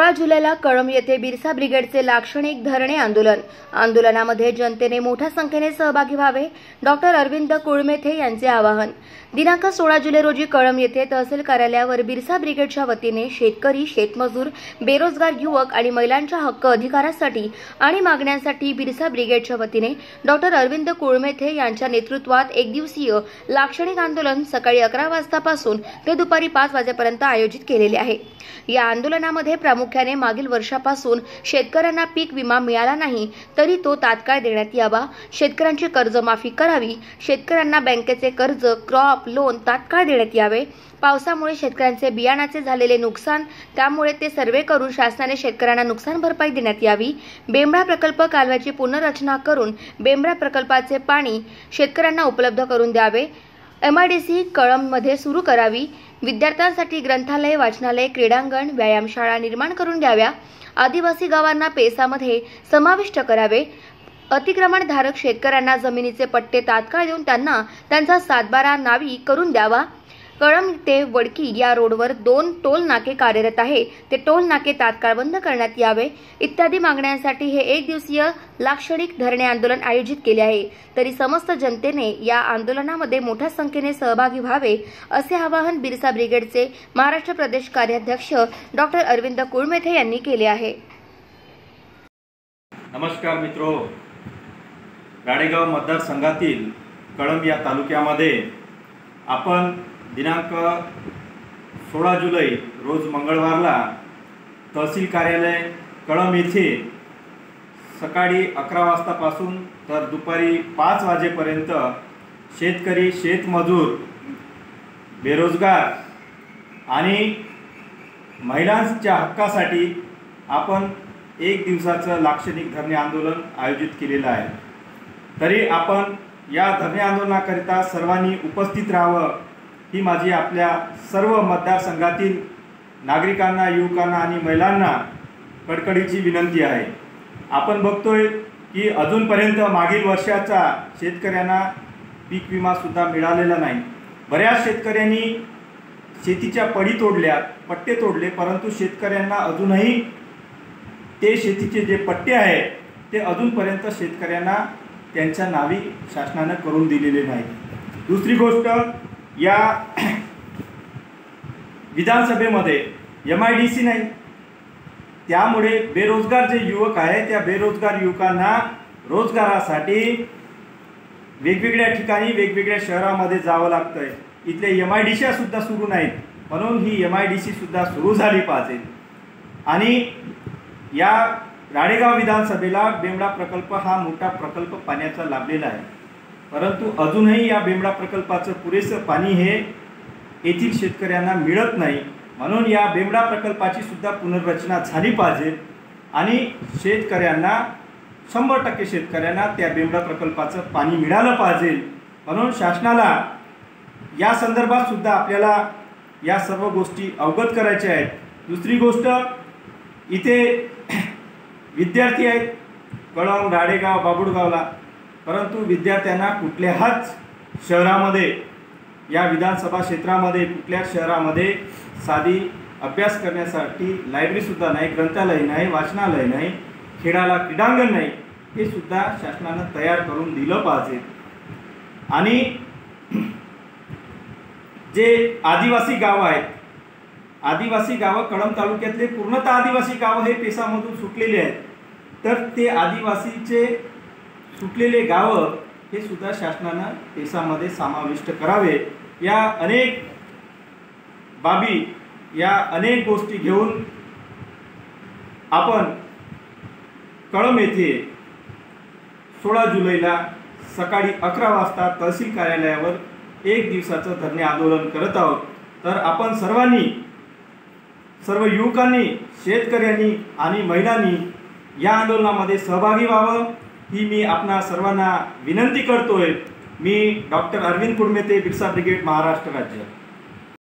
16 जुलैला कळंब येथे बिरसा ब्रिगेडचे लाक्षणिक धरणे आंदोलनामध्ये जनतेने मोठ्या संख्येने सहभागी व्हावे, डॉक्टर अरविंद कुळमेथे यांचे आवाहन। दिनांक 16 जुलै रोजी कळंब येथे तहसील कार्यालयावर बिरसा ब्रिगेडच्या वतीने शेतकरी, शेतमजूर, बेरोजगार युवक आणि महिलांच्या हक्क अधिकारासाठी आणि मागण्यांसाठी बिरसा ब्रिगेडच्या वतीने डॉक्टर अरविंद कुळमेथे यांच्या नेतृत्वात एक दिवसीय लाक्षणिक आंदोलन सकाळी 11 वाजतापासून ते दुपारी 5 वाजेपर्यंत आयोजित केलेले आहे। या आंदोलनामध्ये प्रामुख्याने मागील वर्षापासून शेतकऱ्यांना पीक विमा मिळाला नाही तरी तो तात्काळ देण्यात यावा, शेतकऱ्यांची कर्जमाफी करावी, शेतकऱ्यांना बँकेचे कर्ज, क्रॉप लोन तात्काळ देण्यात यावे, पावसामुळे शेतकऱ्यांचे बियाणाचे झालेले नुकसान त्यामुळे ते सर्वे करून शासनाने शेतकऱ्यांना नुकसान भरपाई देण्यात यावी, बेंबळा प्रकल्प कालव्याची पुनर्रचना करून बेंबळा प्रकल्पाचे पाणी शेतकऱ्यांना उपलब्ध करून द्यावे, MIDC कळंबमध्ये सुरू करावी, विद्यार्थ्यांसाठी ग्रंथालय, वाचनालय, क्रीडांगण, व्यायामशाळा निर्माण करून द्याव्या, आदिवासी गावांना पेसामध्ये समाविष्ट करावे, अतिक्रमणधारक शेतकऱ्यांना जमिनीचे पट्टे तात्काळ देऊन त्यांना त्यांचा सातबारा नावी करून द्यावा, कळंब ते वडकी या रोडवर 2 टोल नाके कार्यरत आहे ते टोल नाके तात्काळ बंद करण्यात यावे इत्यादी मागण्यांसाठी हे एक दिवसीय लाक्षणिक धरणे आंदोलन आयोजित केले आहे। तरी समस्त जनतेने या आंदोलनामध्ये मोठ्या संख्येने सहभागी व्हावे असे आवाहन बिरसा ब्रिगेडचे महाराष्ट्र प्रदेश कार्याध्यक्ष डॉक्टर अरविंद कुळमेथे यांनी केले आहे। नमस्कार मित्रो, राडेगाव मतदारसंघातील कळंब या तालुक्यामध्ये आपण दिनांक 16 जुलै रोज मंगळवारला तहसील कार्यालय कळंब येथे सकाळी 11 वाजतापासून तर दुपारी 5 वाजेपर्यंत शेतकरी, शेतमजूर, बेरोजगार आणि महिलांच्या हक्कासाठी आपण एक दिवसाचं लाक्षणिक धरणे आंदोलन आयोजित केलेलं आहे। तरी आपण या धरणे आंदोलनाकरिता सर्वांनी उपस्थित राहावं ही माझी आपल्या सर्व मतदारसंघातील नागरिकांना, युवकांना आणि महिलांना कडकडीची विनंती आहे। आपण बघतोय की अजूनपर्यंत मागील वर्षाचा शेतकऱ्यांना पीक विमा सुद्धा मिळालेला नाही। बऱ्याच शेतकऱ्यांनी शेतीच्या पडी तोडल्या, पट्टे तोडले, परंतु शेतकऱ्यांना अजूनही ते शेतीचे जे पट्टे आहेत ते अजूनपर्यंत शेतकऱ्यांना त्यांच्या नावी शासनाने करून दिलेले नाही। दुसरी गोष्ट, या विधानसभेमध्ये MIDC नाही, त्यामुळे बेरोजगार जे युवक आहेत त्या बेरोजगार युवकांना रोजगारासाठी वेगवेगळ्या ठिकाणी, वेगवेगळ्या शहरामध्ये जावं लागतंय। इथले MIDC सुद्धा सुरू नाहीत, म्हणून ही MIDC सुद्धा सुरू झाली पाहिजे। आणि या राडेगाव विधानसभेला बेंबळा प्रकल्प हा मोठा प्रकल्प पाण्याचा लाभलेला आहे, परंतु अजूनही या बेंबळा प्रकल्पाचं पुरेसं पाणी हे येथील शेतकऱ्यांना मिळत नाही। म्हणून या बेंबळा प्रकल्पाची सुद्धा पुनर्रचना झाली पाहिजे आणि शेतकऱ्यांना 100% शेतकऱ्यांना त्या बेंबळा प्रकल्पाचं पाणी मिळालं पाहिजे। म्हणून शासनाला या संदर्भात सुद्धा आपल्याला या सर्व गोष्टी अवगत करायच्या आहेत। दुसरी गोष्ट, इथे विद्यार्थी आहेत कळंब, राडेगाव, बाबुळगावला, परंतु विद्यार्थ्यांना कुठल्याच शहरामध्ये, या विधानसभा क्षेत्रामध्ये कुठल्याच शहरामध्ये साधी अभ्यास करण्यासाठी लायब्ररी सुद्धा नाही, ग्रंथालय नाही, वाचनालय नाही, खेळाला क्रीडांगण नाही, हे सुद्धा शासनाने तयार करून दिलं पाहिजे। आणि जे आदिवासी गाव आहेत, आदिवासी गावं कळंब तालुक्यातले पूर्णतः आदिवासी गाव हे पेसामधून सुटलेले आहेत, तर ते आदिवासीचे सुटलेले गावं हे सुद्धा शासनाने पेसामध्ये समाविष्ट करावे। या अनेक बाबी, या अनेक गोष्टी घेऊन आपण कळंब येथे 16 जुलैला सकाळी 11 वाजता तहसील कार्यालयावर एक दिवसाचं धरणे आंदोलन करत आहोत। तर आपण सर्वांनी, सर्व युवकांनी, शेतकऱ्यांनी आणि महिलांनी या आंदोलनामध्ये सहभागी व्हावं ही मी आपणा सर्वांना विनंती करतोय। मी डॉक्टर अरविंद कुळमेथे, बिरसा ब्रिगेड, महाराष्ट्र राज्य।